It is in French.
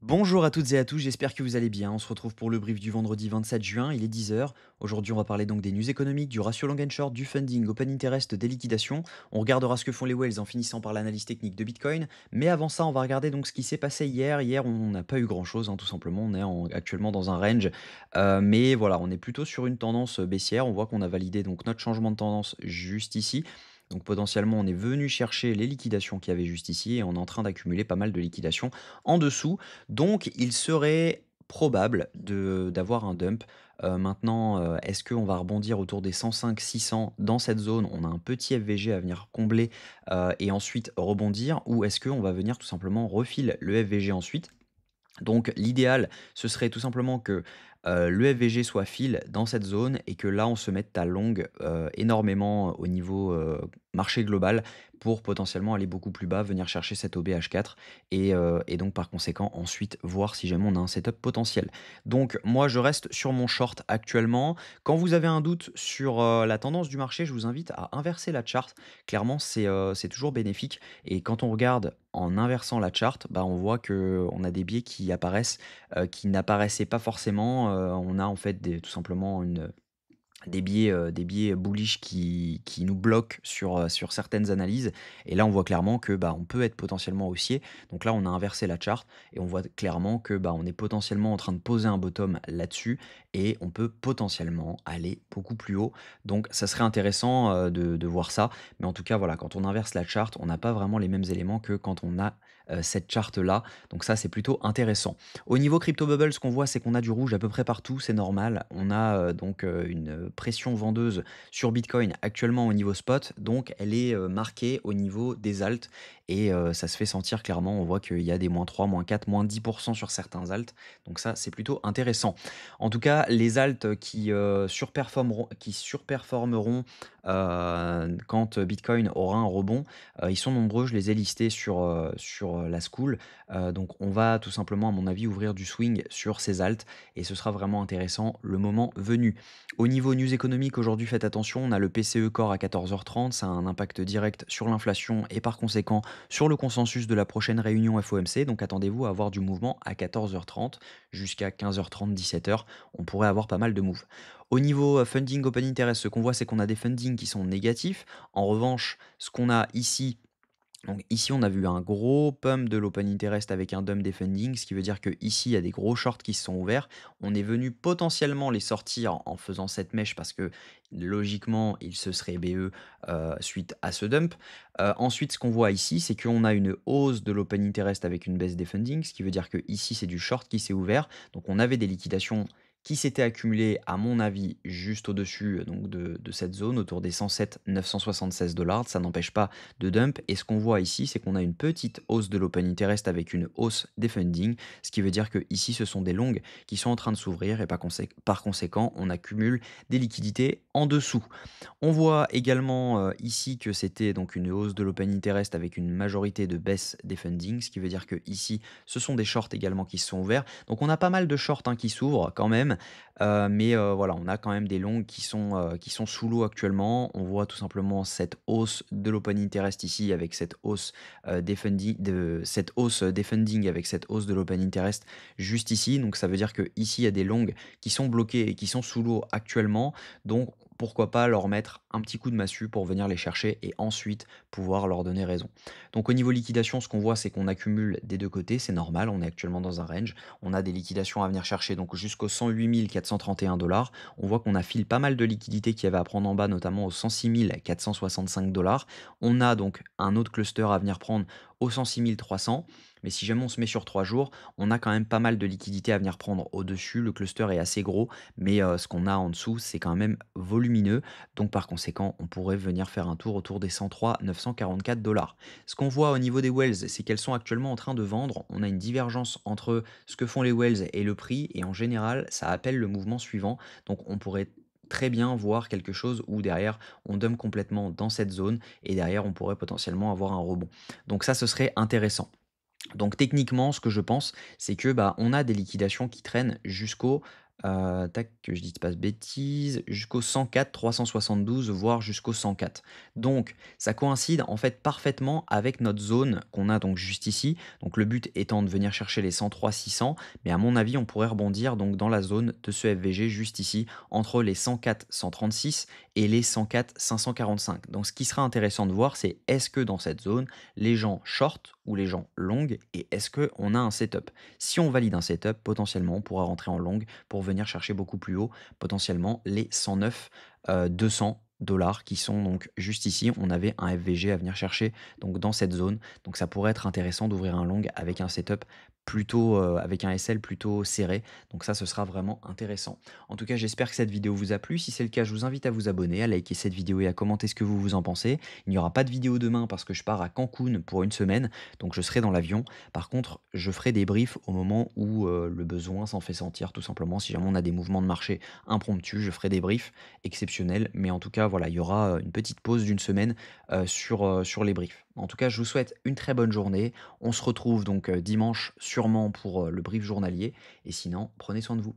Bonjour à toutes et à tous, j'espère que vous allez bien. On se retrouve pour le brief du vendredi 27 juin, il est 10 heures. Aujourd'hui, on va parler donc des news économiques, du ratio long and short, du funding, open interest, des liquidations. On regardera ce que font les whales en finissant par l'analyse technique de Bitcoin. Mais avant ça, on va regarder donc ce qui s'est passé hier. Hier, on n'a pas eu grand-chose, tout simplement. On est actuellement dans un range. Mais voilà, on est plutôt sur une tendance baissière. On voit qu'on a validé donc notre changement de tendance juste ici. Donc potentiellement, on est venu chercher les liquidations qu'il y avait juste ici et on est en train d'accumuler pas mal de liquidations en dessous. Donc il serait probable d'avoir un dump. Maintenant, est-ce qu'on va rebondir autour des 105-600 dans cette zone? On a un petit FVG à venir combler, et ensuite rebondir, ou est-ce qu'on va venir tout simplement refiler le FVG ensuite? Donc l'idéal, ce serait tout simplement que, le FVG soit fill dans cette zone et que là, on se mette à long, énormément au niveau, marché global pour potentiellement aller beaucoup plus bas, venir chercher cet OBH4 et donc par conséquent ensuite voir si jamais on a un setup potentiel. Donc moi, je reste sur mon short actuellement. Quand vous avez un doute sur, la tendance du marché, je vous invite à inverser la chart. Clairement, c'est toujours bénéfique et quand on regarde en inversant la chart, bah, on voit que on a des biais qui apparaissent, qui n'apparaissaient pas forcément. On a en fait tout simplement des biais bullish qui nous bloquent sur certaines analyses et là, on voit clairement que, bah, on peut être potentiellement haussier. Donc là, on a inversé la chart et on voit clairement que, bah, on est potentiellement en train de poser un bottom là-dessus et on peut potentiellement aller beaucoup plus haut. Donc ça serait intéressant, de voir ça. Mais en tout cas, voilà, quand on inverse la chart, on n'a pas vraiment les mêmes éléments que quand on a, cette chart-là. Donc ça, c'est plutôt intéressant. Au niveau crypto bubble, ce qu'on voit, c'est qu'on a du rouge à peu près partout, c'est normal. On a donc une pression vendeuse sur Bitcoin actuellement au niveau spot, donc elle est marquée au niveau des alts et ça se fait sentir clairement. On voit qu'il y a des -3, -4, -10% sur certains alts, donc ça c'est plutôt intéressant. En tout cas, les alts qui surperformeront quand Bitcoin aura un rebond, ils sont nombreux. Je les ai listés sur la school. Donc on va tout simplement, à mon avis, ouvrir du swing sur ces alts et ce sera vraiment intéressant le moment venu. Au niveau news économique, aujourd'hui, faites attention, on a le PCE Core à 14h30, ça a un impact direct sur l'inflation et par conséquent sur le consensus de la prochaine réunion FOMC. Donc attendez-vous à avoir du mouvement à 14h30 jusqu'à 15h30, 17h. On pourrait avoir pas mal de moves. Au niveau funding open interest, ce qu'on voit, c'est qu'on a des fundings qui sont négatifs. En revanche, ce qu'on a ici, donc ici, on a vu un gros pump de l'open interest avec un dump des funding, ce qui veut dire qu'ici, il y a des gros shorts qui se sont ouverts. On est venu potentiellement les sortir en faisant cette mèche parce que logiquement, il se serait BE suite à ce dump. Ensuite, ce qu'on voit ici, c'est qu'on a une hausse de l'open interest avec une baisse des funding, ce qui veut dire que ici, c'est du short qui s'est ouvert. Donc, on avait des liquidations qui s'étaient accumulées, à mon avis, juste au-dessus donc de cette zone, autour des 107 976 dollars. Ça n'empêche pas de dump. Et ce qu'on voit ici, c'est qu'on a une petite hausse de l'open interest avec une hausse des funding, ce qui veut dire que ici, ce sont des longues qui sont en train de s'ouvrir et par conséquent, on accumule des liquidités en dessous. On voit également ici que c'était donc une hausse de l'open interest avec une majorité de baisse des funding, ce qui veut dire que ici, ce sont des shorts également qui se sont ouverts. Donc on a pas mal de shorts qui s'ouvrent quand même, mais voilà, on a quand même des longues qui sont sous l'eau actuellement. On voit tout simplement cette hausse de l'open interest ici avec cette hausse des funding avec cette hausse de l'open interest juste ici. Donc ça veut dire que ici il y a des longues qui sont bloquées et qui sont sous l'eau actuellement. Donc pourquoi pas leur mettre un petit coup de massue pour venir les chercher et ensuite pouvoir leur donner raison. Donc au niveau liquidation, ce qu'on voit, c'est qu'on accumule des deux côtés, c'est normal, on est actuellement dans un range. On a des liquidations à venir chercher donc jusqu'aux 108 431 dollars. On voit qu'on a file pas mal de liquidités qui avaient à prendre en bas, notamment aux 106 465 dollars. On a donc un autre cluster à venir prendre aux 106 300. Mais si jamais on se met sur 3 jours, on a quand même pas mal de liquidités à venir prendre au-dessus. Le cluster est assez gros, mais ce qu'on a en dessous, c'est quand même volumineux. Donc par conséquent, on pourrait venir faire un tour autour des 103 944 dollars. Ce qu'on voit au niveau des wells, c'est qu'elles sont actuellement en train de vendre. On a une divergence entre ce que font les wells et le prix, et en général, ça appelle le mouvement suivant. Donc on pourrait très bien voir quelque chose où derrière on dump complètement dans cette zone et derrière on pourrait potentiellement avoir un rebond. Donc ça, ce serait intéressant. Donc techniquement, ce que je pense, c'est que, bah, on a des liquidations qui traînent jusqu'au, Tac, que je dise pas de bêtises, jusqu'au 104, 372, voire jusqu'au 104. Donc ça coïncide en fait parfaitement avec notre zone qu'on a donc juste ici. Donc le but étant de venir chercher les 103 600, mais à mon avis, on pourrait rebondir donc dans la zone de ce FVG juste ici, entre les 104 136 et les 104 545. Donc ce qui sera intéressant de voir, c'est est-ce que dans cette zone, les gens short ou les gens long et est-ce qu'on a un setup? Si on valide un setup, potentiellement, on pourra rentrer en long pour venir chercher beaucoup plus haut, potentiellement les 109 200 $ qui sont donc juste ici. On avait un FVG à venir chercher donc dans cette zone. Donc ça pourrait être intéressant d'ouvrir un long avec un setup plutôt avec un SL plutôt serré. Donc ça, ce sera vraiment intéressant. En tout cas, j'espère que cette vidéo vous a plu. Si c'est le cas, je vous invite à vous abonner, à liker cette vidéo et à commenter ce que vous en pensez. Il n'y aura pas de vidéo demain parce que je pars à Cancun pour une semaine, donc je serai dans l'avion. Par contre, je ferai des briefs au moment où le besoin s'en fait sentir, tout simplement. Si jamais on a des mouvements de marché impromptus, je ferai des briefs exceptionnels. Mais en tout cas, voilà, il y aura une petite pause d'une semaine sur les briefs. En tout cas, je vous souhaite une très bonne journée. On se retrouve donc dimanche sûrement pour le brief journalier. Et sinon, prenez soin de vous.